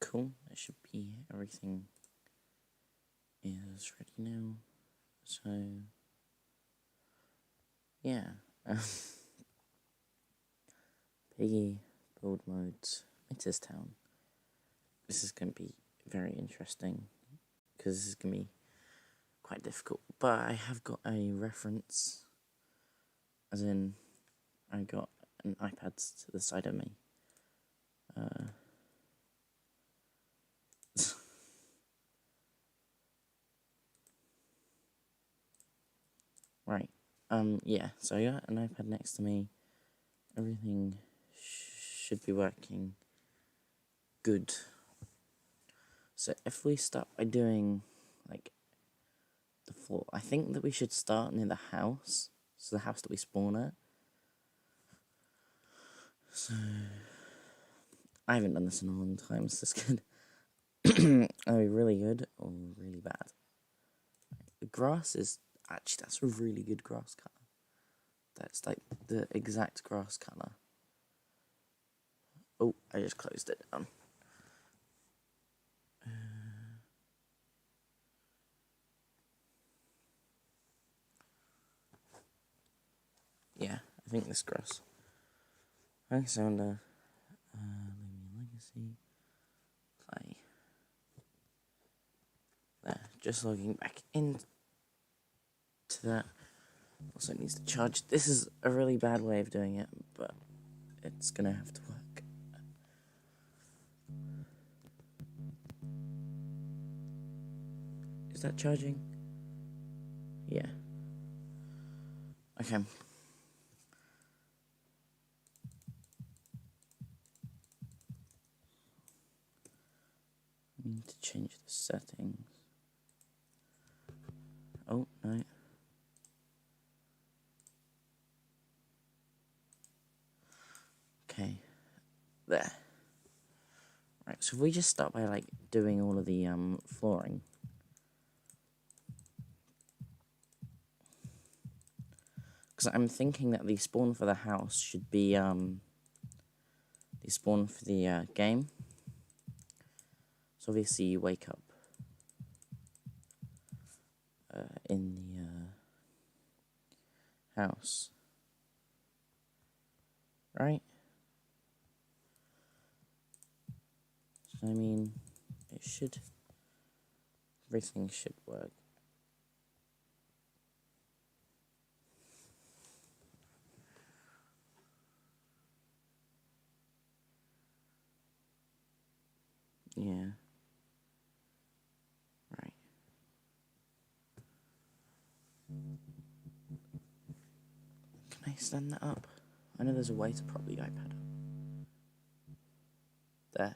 cool. That should be everything is ready now. So, yeah. Piggy build modes, Mitis town. This is going to be very interesting because this is going to be quite difficult. But I have got a reference, as in I got an iPad to the side of me. Right. Yeah, so I got an iPad next to me. Everything should be working good. So if we start by doing, like, the floor, I think that we should start near the house. So the house that we spawn at. So, I haven't done this in a long time, so this could either be really good or really bad. The grass is, actually, that's a really good grass colour. That's like the exact grass colour. Oh, I just closed it down. Yeah, I think this grass. Okay, so under Legacy, play. There, just logging back into that. Also needs to charge. This is a really bad way of doing it, but it's gonna have to work. Is that charging? Yeah. Okay. I need to change the settings. Oh, no. Okay. There. Right, so if we just start by, like, doing all of the, flooring. Because I'm thinking that the spawn for the house should be, the spawn for the, game. So obviously you wake up in the house, right? So I mean, everything should work. Yeah. Right. Can I stand that up? I know there's a way to prop the iPad up. There.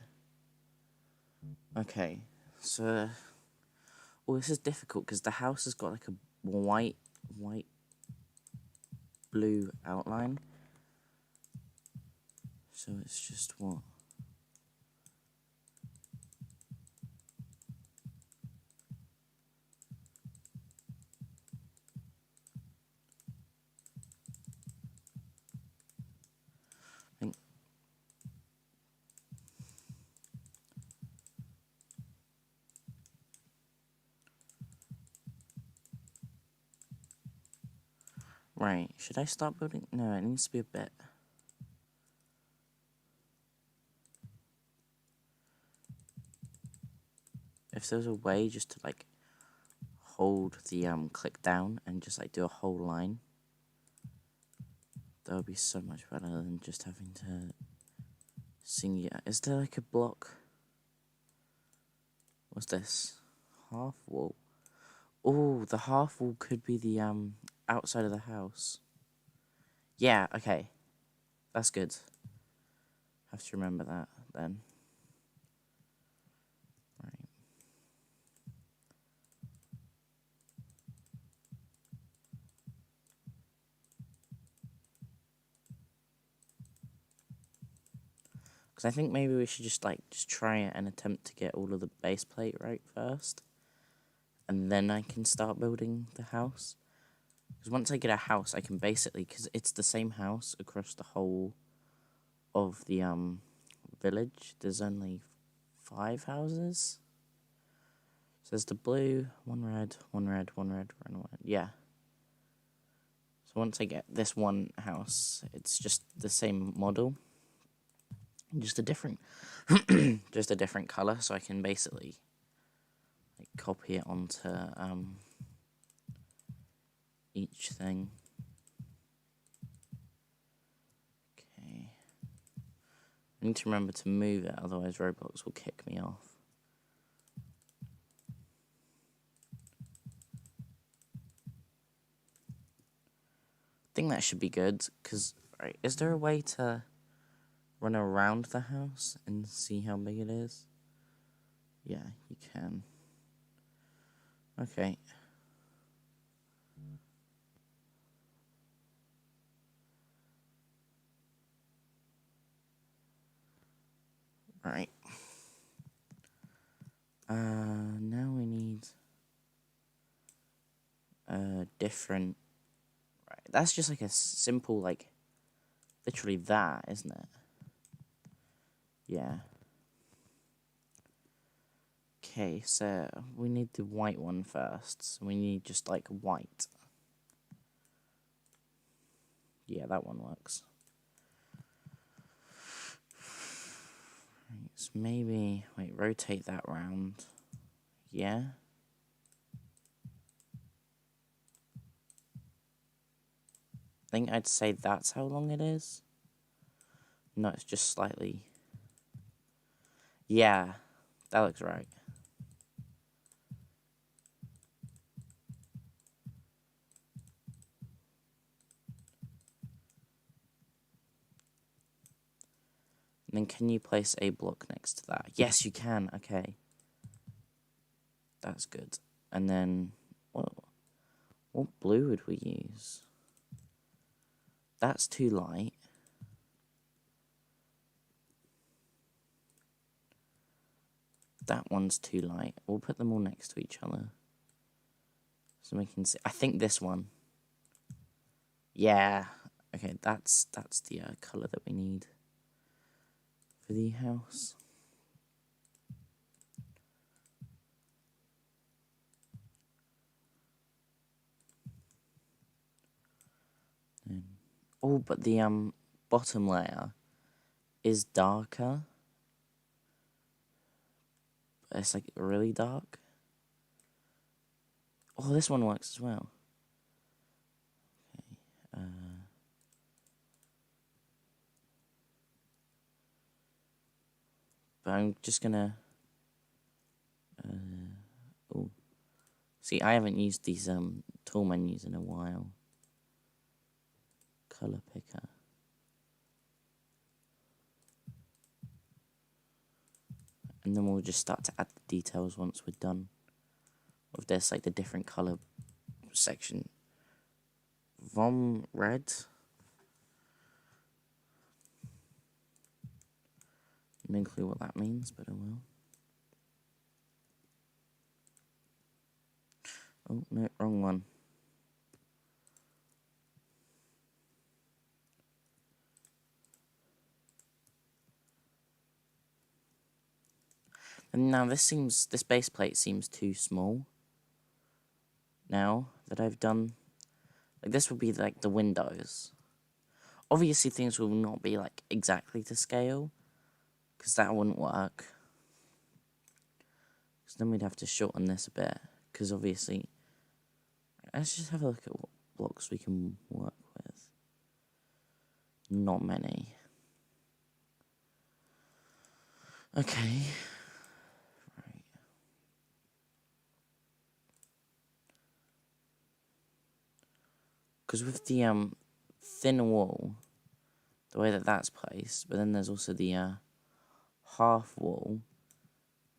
Okay. So, oh, this is difficult because the house has got like a white, blue outline. So it's just what? I think. Right, should I start building? No, it needs to be a bit. If there's a way just to, like, hold the, click down and just, like, do a whole line, that would be so much better than just having to sing it. Is there, like, a block? What's this? Half wall. Oh, the half wall could be the, outside of the house. Yeah, okay. That's good. Have to remember that, then. Right. Because I think maybe we should just try it and attempt to get all of the base plate right first. And then I can start building the house. Because once I get a house, I can basically, because it's the same house across the whole of the village. There's only 5 houses. So there's the blue, one red, one red, one red, one red. Yeah. So once I get this one house, it's just the same model, just a different, just a different color. So I can basically like copy it onto each thing. Okay. I need to remember to move it, otherwise Roblox will kick me off. I think that should be good, because, right, is there a way to run around the house and see how big it is? Yeah, you can. Okay. Right. Now we need a different... Right, that's just like a simple, like, literally that, isn't it? Yeah. Okay, so we need the white one first. So we need just, like, white. Yeah, that one works. Right, so maybe... Wait, rotate that round. Yeah. I think I'd say that's how long it is. No, it's just slightly... Yeah, that looks right. And then can you place a block next to that? Yes, you can. Okay. That's good. And then, what blue would we use? That's too light. That one's too light. We'll put them all next to each other, so we can see. I think this one. Yeah. Okay, that's the color that we need for the house. And, oh, but the bottom layer is darker. It's like really dark. Oh, this one works as well. Okay. But I'm just gonna. Oh, see, I haven't used these tool menus in a while. Color picker. And then we'll just start to add the details once we're done with this, like the different color section. Vom red. No clue what that means, but I will. Oh, no, wrong one. And now this base plate seems too small. Now that I've done, like this will be like the windows. Obviously things will not be like exactly to scale, because that wouldn't work. Because then we'd have to shorten this a bit, because obviously, let's just have a look at what blocks we can work with. Not many. Okay. Right. Because with the thin wall, the way that that's placed, but then there's also the half wall,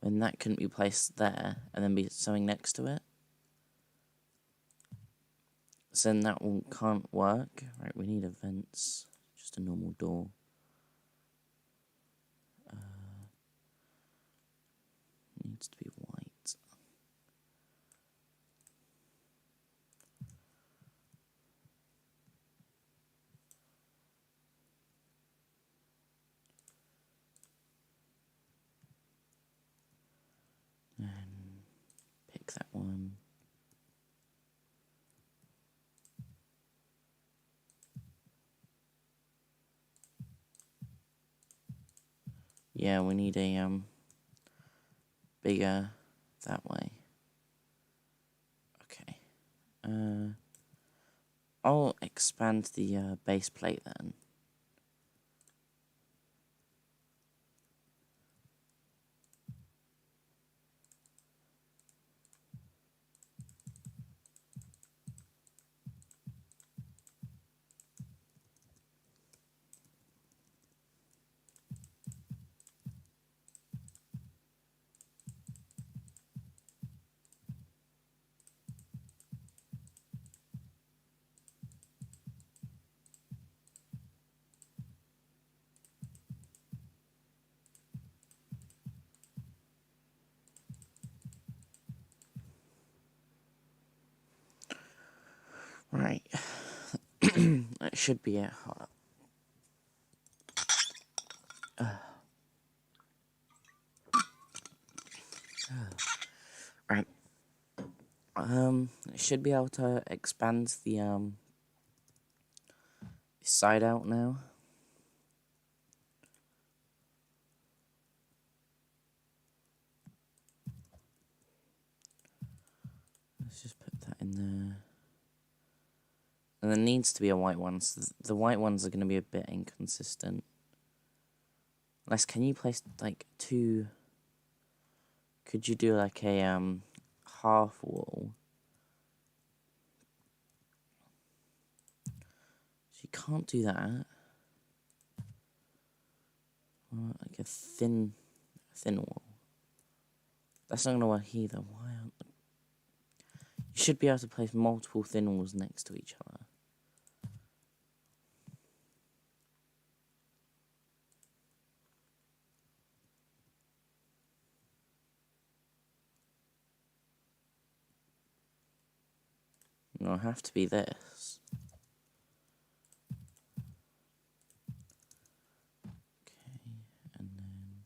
and that couldn't be placed there and then be something next to it. So then that one can't work. Right, we need vents, just a normal door. Needs to be white. Yeah, we need a bigger that way. Okay. I'll expand the base plate then. Right. That should be it. Right. It should be able to expand the side out now. Let's just put that in there. And there needs to be a white one, so the white ones are going to be a bit inconsistent. Unless, can you place, like, two... Could you do, like, a, half wall? So you can't do that. Like a thin wall. That's not going to work either. Why aren't... You should be able to place multiple thin walls next to each other. It'll have to be this. Okay, and then...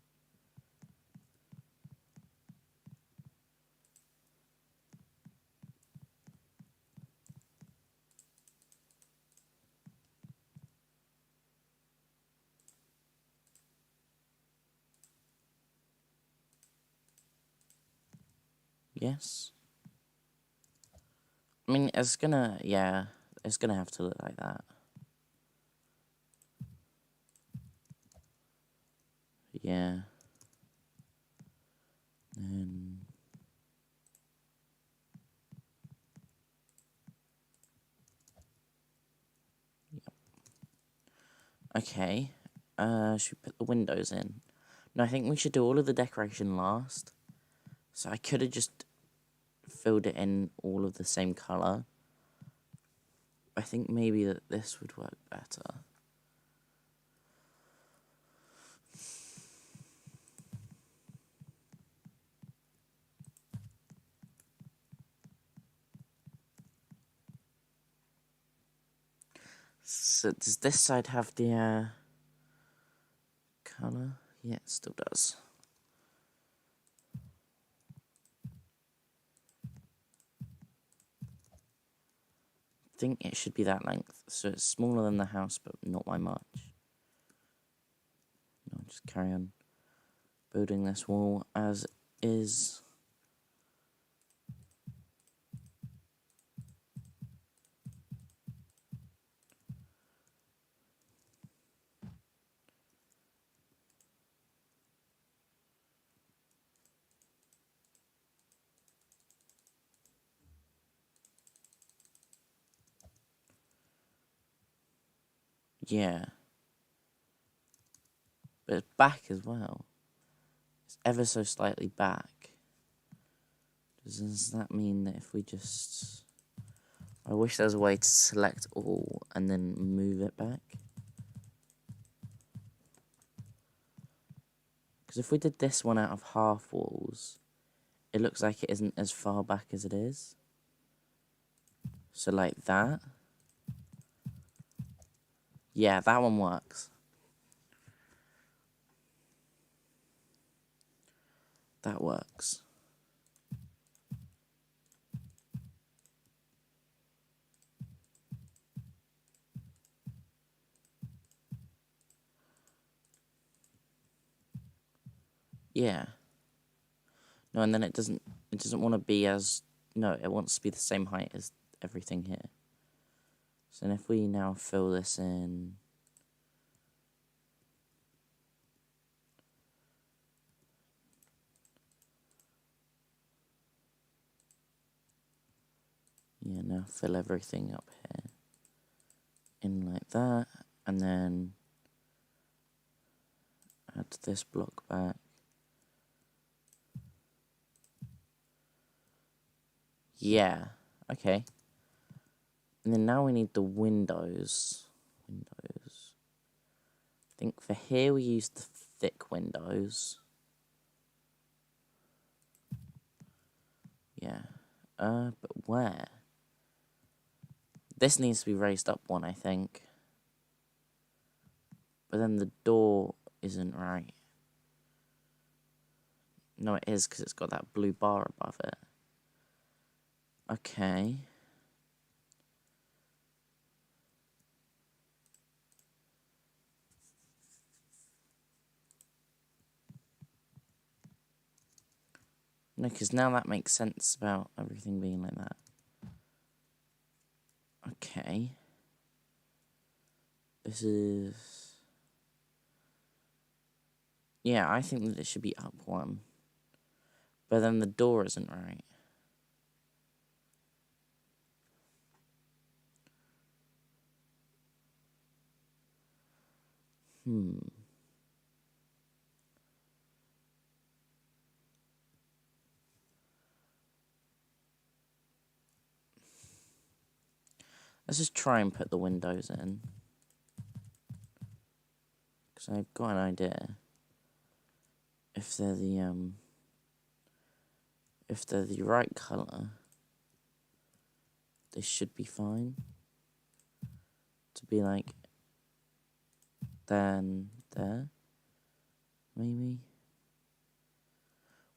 Yes. I mean, it's gonna, yeah, it's gonna have to look like that. Yeah. And... Yep. Okay. Should we put the windows in? No, I think we should do all of the decoration last. So I could have just filled it in all of the same colour. I think maybe that this would work better. So does this side have the colour? Yeah, it still does. I think it should be that length. So it's smaller than the house, but not by much. No, just carry on building this wall as is. Yeah. But it's back as well. It's ever so slightly back. Does that mean that if we just... I wish there was a way to select all and then move it back. Because if we did this one out of half walls, it looks like it isn't as far back as it is. So like that. Yeah, that one works. That works. Yeah. No, and then it doesn't want to be as... No, it wants to be the same height as everything here. So then if we now fill this in... Yeah, now fill everything up here. In like that, and then add this block back. Yeah, okay. And then now we need the windows. I think for here we use the thick windows. Yeah. But where? This needs to be raised up one, I think. But then the door isn't right. No, it is, because it's got that blue bar above it. Okay. No, because now that makes sense about everything being like that. Okay. This is... Yeah, I think that it should be up one. But then the door isn't right. Let's just try and put the windows in. Because I've got an idea. If they're the right colour, they should be fine. To be like, then there, maybe.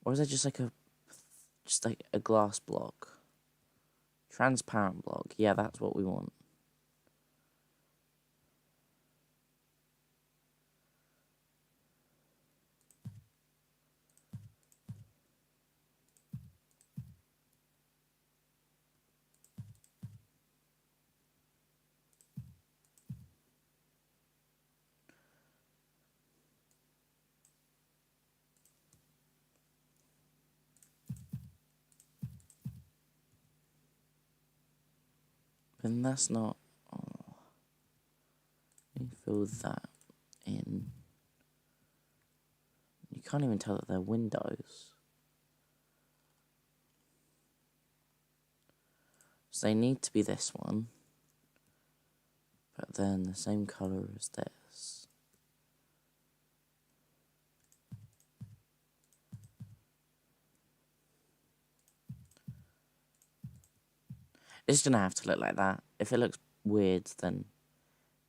Or is it just like a glass block? Transparent block. Yeah, that's what we want. And that's not... Oh. Let me fill that in. You can't even tell that they're windows. So they need to be this one. But then the same colour as this. It's going to have to look like that. If it looks weird, then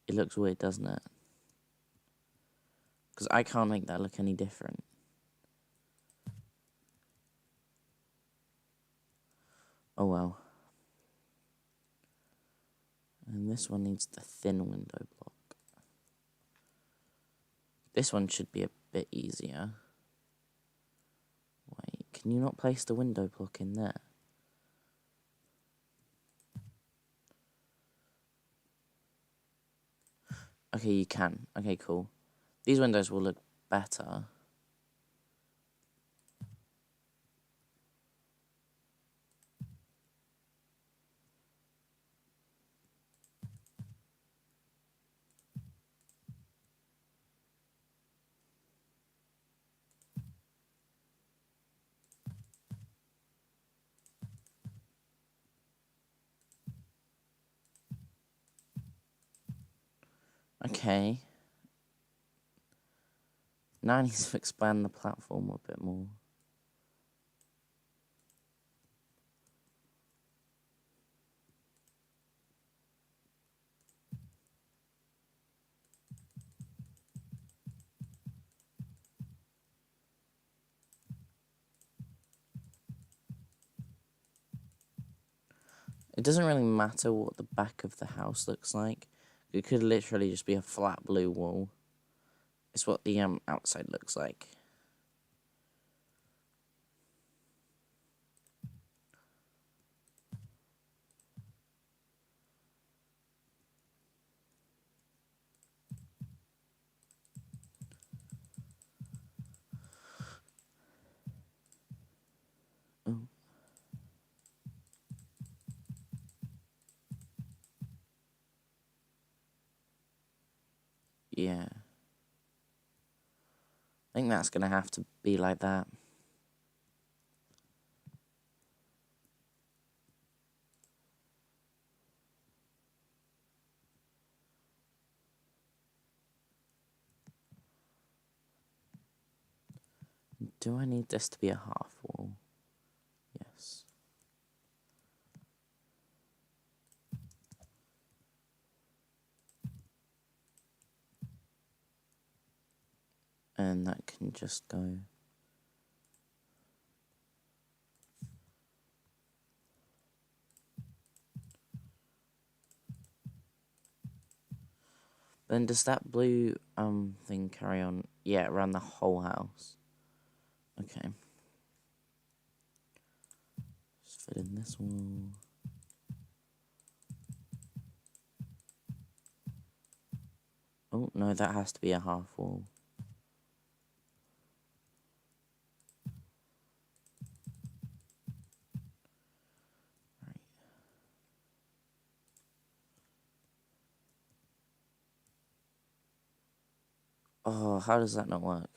it looks weird, doesn't it? Because I can't make that look any different. Oh well. And this one needs the thin window block. This one should be a bit easier. Wait, can you not place the window block in there? Okay, you can. Okay, cool. These windows will look better. Okay. Now I need to expand the platform a bit more. It doesn't really matter what the back of the house looks like. It could literally just be a flat blue wall. It's what the outside looks like. think that's going to have to be like that. Do I need this to be a half wall? Yes. And that can just go. Then does that blue thing carry on? Yeah, around the whole house. Okay. Just fit in this wall. Oh no, that has to be a half wall. Right. Oh, how does that not work?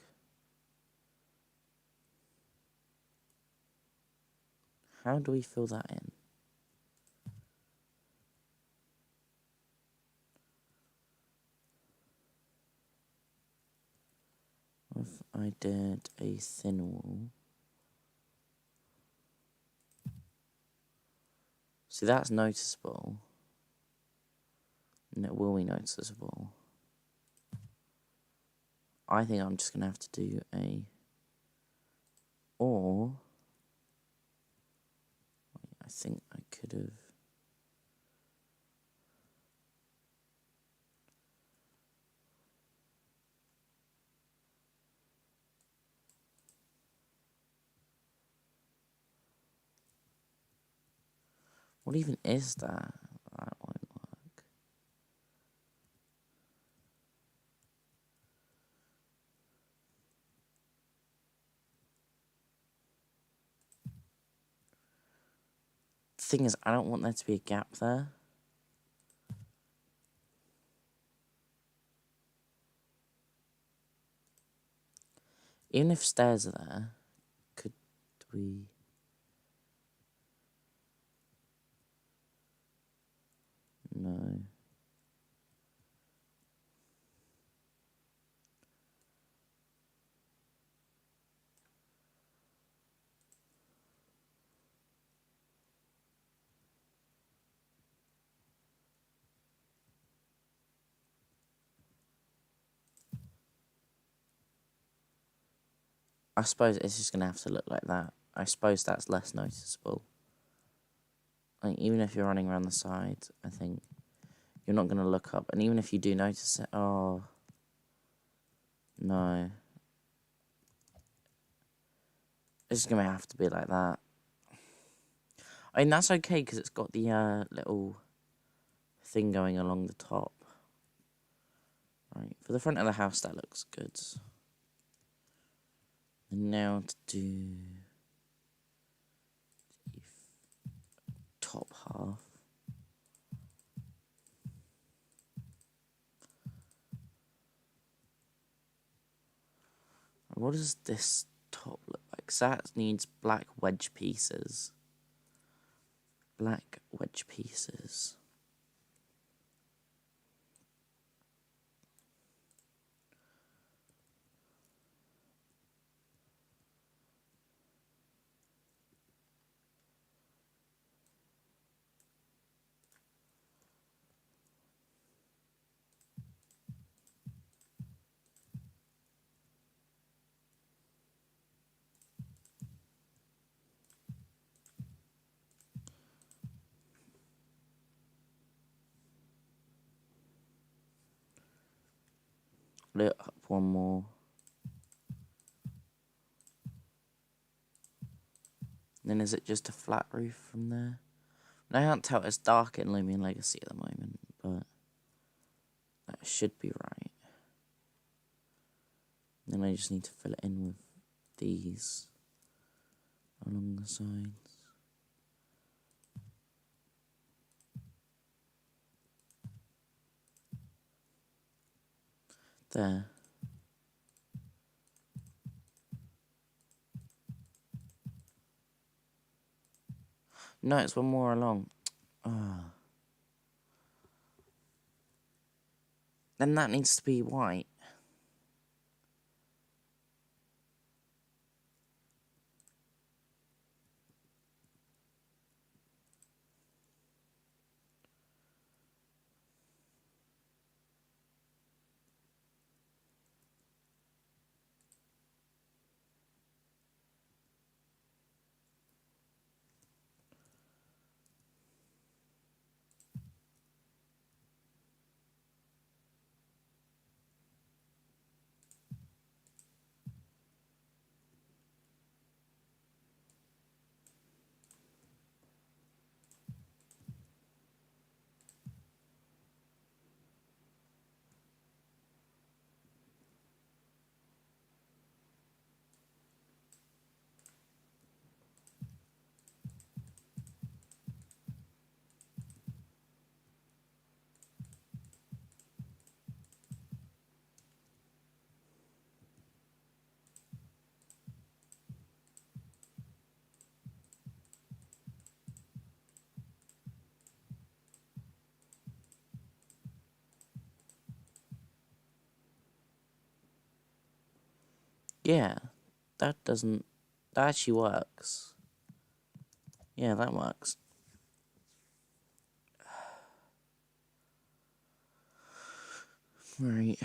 How do we fill that in? What if I did a thin wall? See, that's noticeable. And it will be noticeable. I think I'm just going to have to do a... Or... I think I could have... What even is that? That won't work. The thing is, I don't want there to be a gap there. Even if stairs are there, could we... No. I suppose it's just going to have to look like that. I suppose that's less noticeable. Like, even if you're running around the side, I think you're not going to look up. And even if you do notice it, oh, no. It's just going to have to be like that. I mean, that's okay because it's got the little thing going along the top. Right, for the front of the house, that looks good. And now to do the top half. What does this top look like? So that needs black wedge pieces. Black wedge pieces. Lit up one more. Then is it just a flat roof from there? I can't tell. It's dark in Lumion Legacy at the moment, but that should be right. Then I just need to fill it in with these along the sides. There. No, it's one more along. Ah. Then that needs to be white. Yeah, that doesn't... That actually works. Yeah, that works. Right.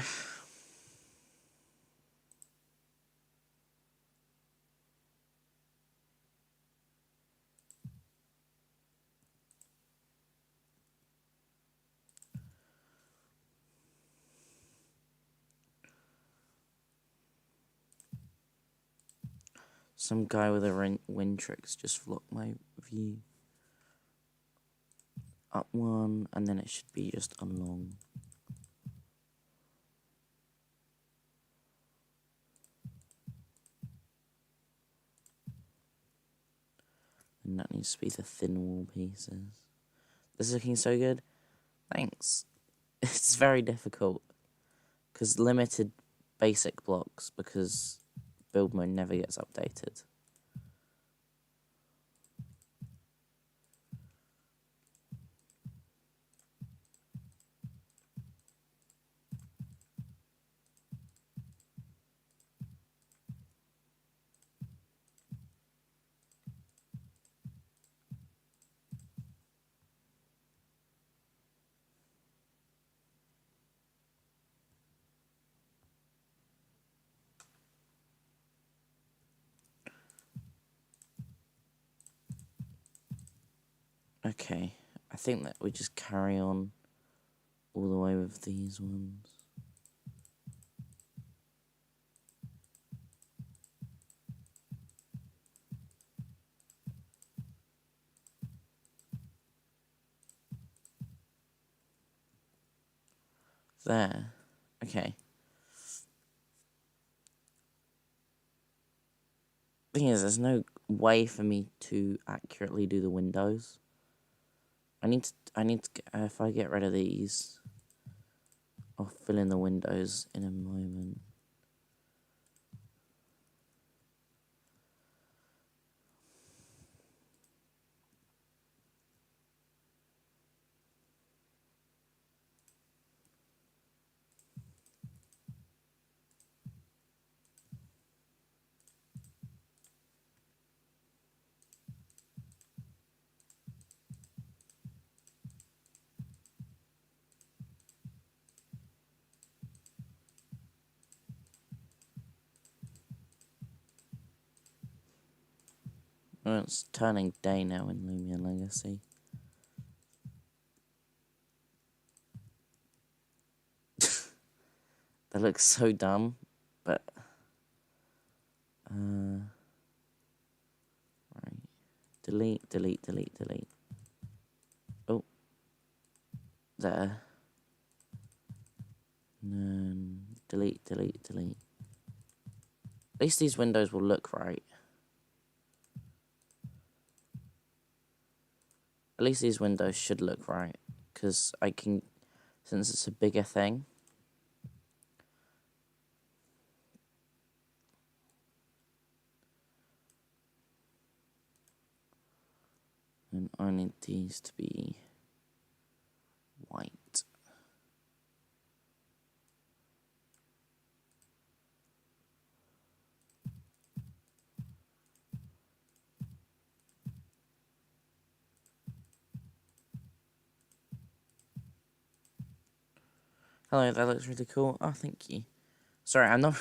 Some guy with a wind tricks just blocked my view. Up one, and then it should be just along. And that needs to be the thin wall pieces. This is looking so good. Thanks. It's very difficult. Because limited basic blocks, because build mode never gets updated. Okay, I think that we just carry on all the way with these ones. There. Okay. Thing is, there's no way for me to accurately do the windows. I need to, if I get rid of these, I'll fill in the windows in a moment. Well, it's turning day now in Lumia Legacy. That looks so dumb, but right. Delete, delete, delete, delete. Oh, there. And then delete, delete, delete. At least these windows will look right. At least these windows should look right, because I can, since it's a bigger thing. And I need these to be white. Hello, that looks really cool. Oh, thank you. Sorry, I'm not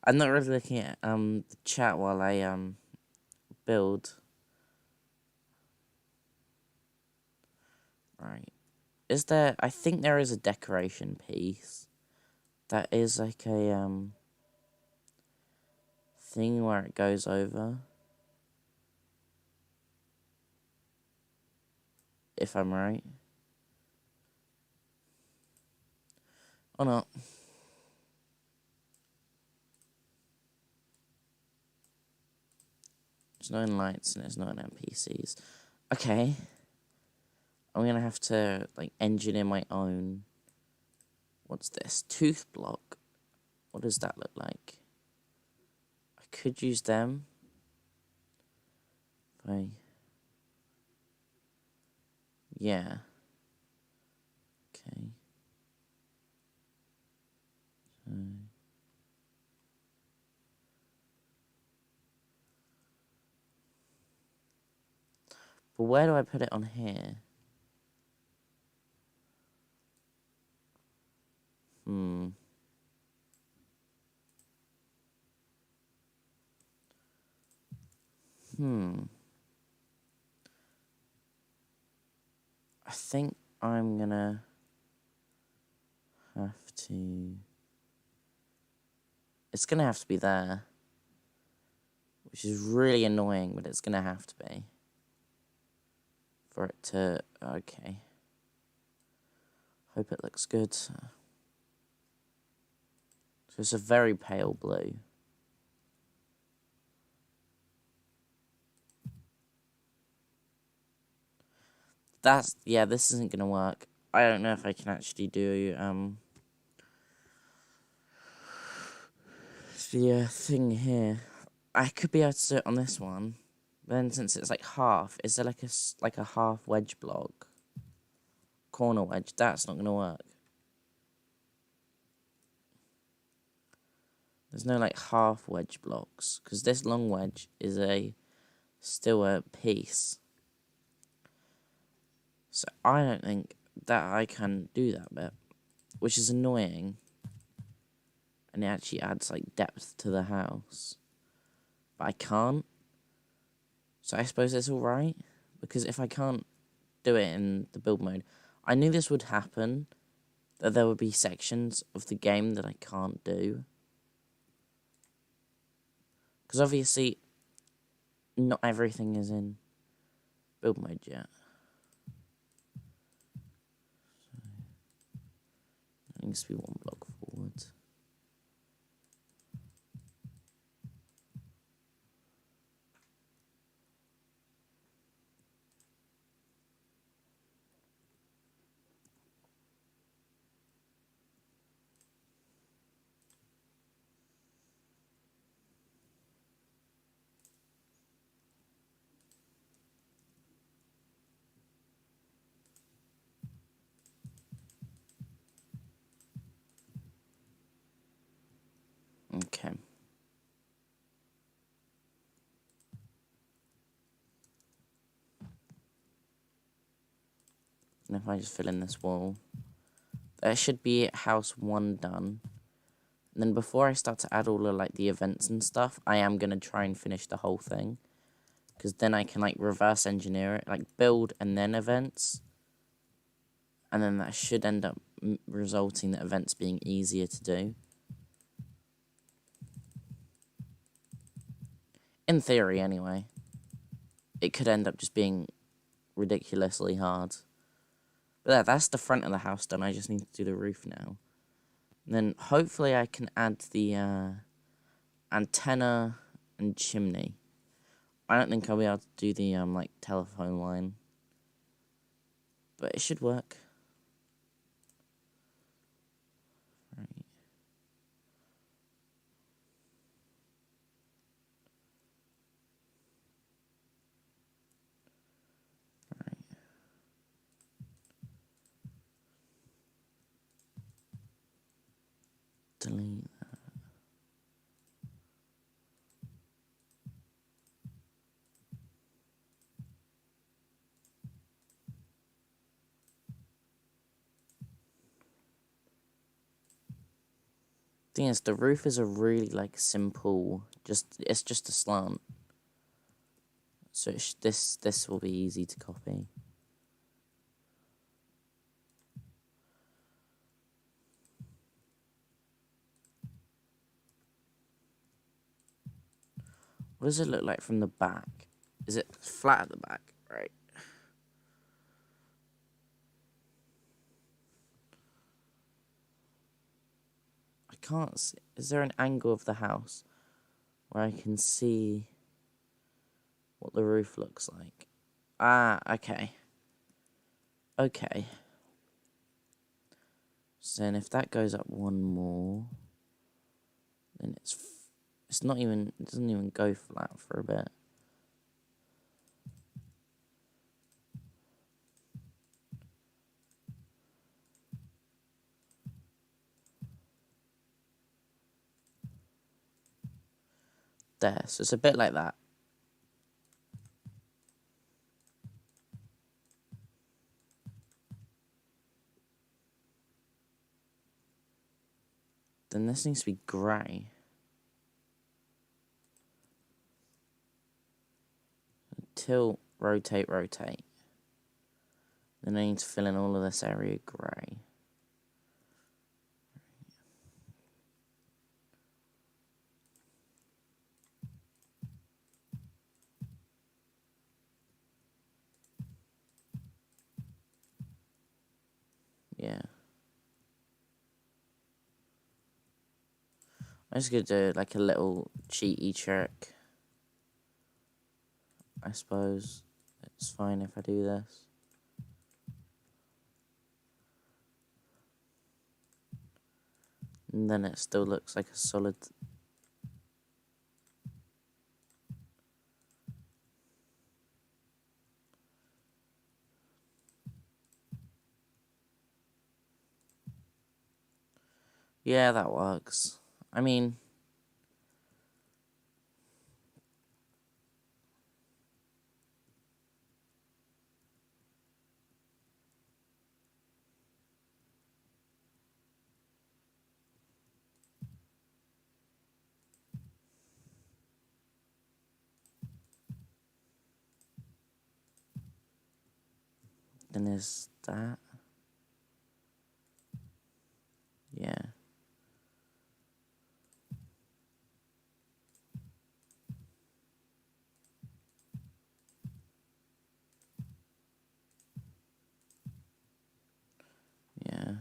really looking at the chat while I build. Right. Is there? I think there is a decoration piece. That is like a thing where it goes over. If I'm right. Or not. It's not in lights and it's not in NPCs. Okay. I'm gonna have to like engineer my own. What's this? Tooth block. What does that look like? I could use them. Yeah. Okay. So. But where do I put it on here? I think I'm gonna have to... It's gonna have to be there. Which is really annoying, but it's gonna have to be. For it to... Okay. Hope it looks good. So it's a very pale blue. Yeah, this isn't gonna work. I don't know if I can actually do, the thing here. I could be able to do it on this one. But then since it's like half, is there like a half wedge block? Corner wedge, that's not gonna work. There's no like half wedge blocks, because this long wedge is still a piece. So I don't think that I can do that bit, which is annoying. And it actually adds like depth to the house. But I can't. So I suppose it's alright, because if I can't do it in the build mode, I knew this would happen, that there would be sections of the game that I can't do. Because obviously, not everything is in build mode yet. So, it needs to be one block forward. Okay. And if I just fill in this wall, there should be house 1 done. And then before I start to add all of like the events and stuff, I am going to try and finish the whole thing. Because then I can like reverse engineer it, like build and then events. And then that should end up resulting in events being easier to do. In theory, anyway. It could end up just being ridiculously hard. But that's the front of the house done. I just need to do the roof now. And then hopefully I can add the antenna and chimney. I don't think I'll be able to do the like telephone line. But it should work. Right. Right. delete that. Thing is, the roof is a really like simple, it's just a slant, so this will be easy to copy. What does it look like from the back? Is it flat at the back? Right. I can't see. Is there an angle of the house where I can see what the roof looks like? Ah, okay. Okay. So then if that goes up one more, then it's not even, it doesn't even go flat for a bit. There, so it's a bit like that. Then this needs to be grey. Tilt, rotate, rotate. Then I need to fill in all of this area grey. Yeah. I'm just going to do like a little cheaty trick. I suppose it's fine if I do this. And then it still looks like a solid. Yeah, that works. I mean, then there's that. Yeah. Yeah.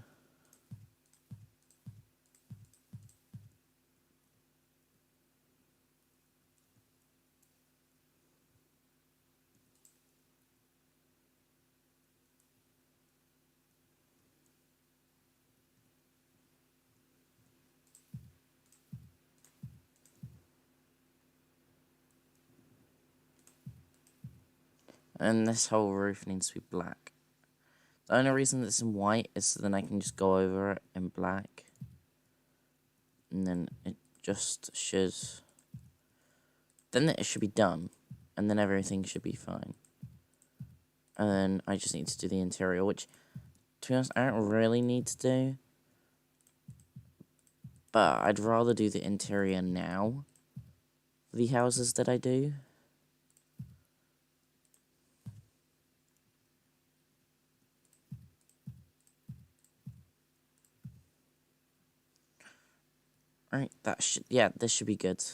And this whole roof needs to be black. The only reason it's in white is so then I can just go over it in black. And then it just should... Then it should be done. And then everything should be fine. And then I just need to do the interior, which, to be honest, I don't really need to do. But I'd rather do the interior now. The houses that I do. Right, that should, yeah, this should be good.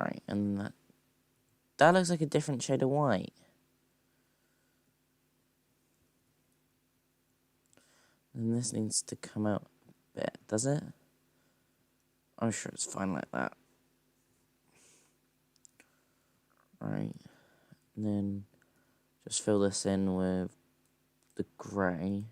Right, and that looks like a different shade of white. And this needs to come out a bit, does it? I'm sure it's fine like that. Right, and then just fill this in with the grey.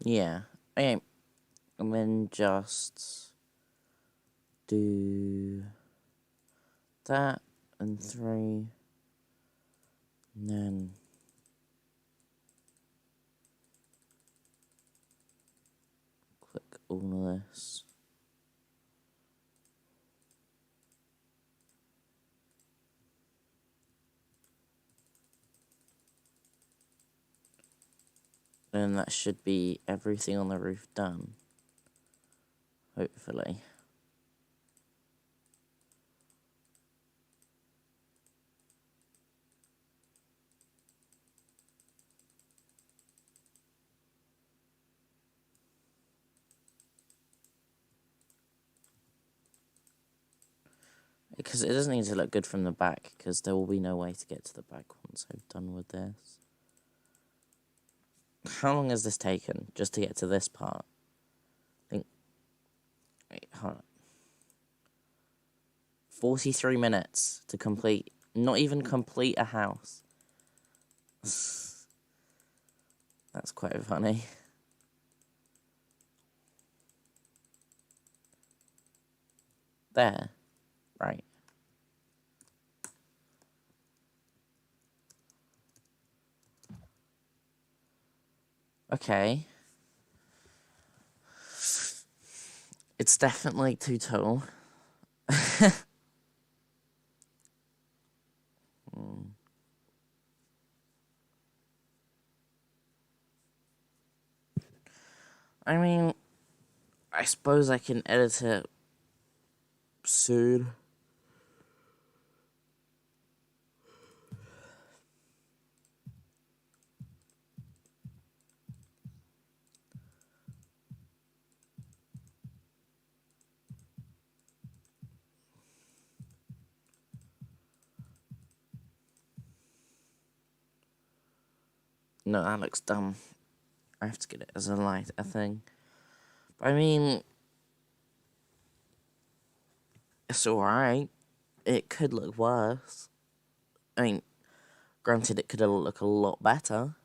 Yeah, okay, and then just do that and 3, and then click all of this. And that should be everything on the roof done. Hopefully. Because it doesn't need to look good from the back, because there will be no way to get to the back once I've done with this. How long has this taken, just to get to this part? I think... Wait, hold on. 43 minutes to complete, not even complete a house. That's quite funny. There. Right. Okay. It's definitely too tall. I mean, I suppose I can edit it soon. No, that looks dumb. I have to get it as a light, I think. I mean, it's alright. It could look worse. I mean, granted, it could look a lot better.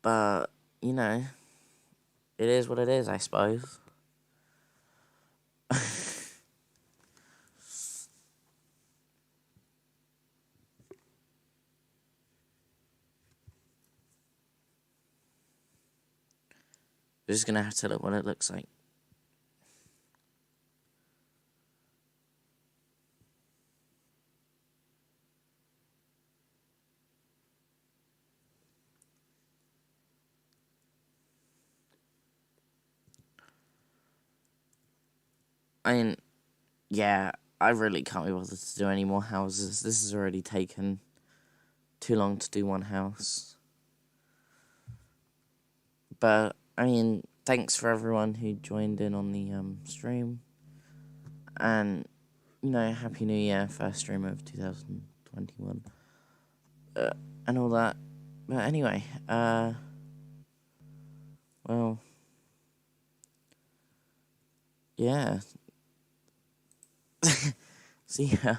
But, you know, it is what it is, I suppose. We're just gonna have to look what it looks like. I mean, yeah, I really can't be bothered to do any more houses. This has already taken too long to do one house. But, I mean, thanks for everyone who joined in on the stream. And, you know, Happy New Year, first stream of 2021. And all that. But anyway, well, yeah. See ya.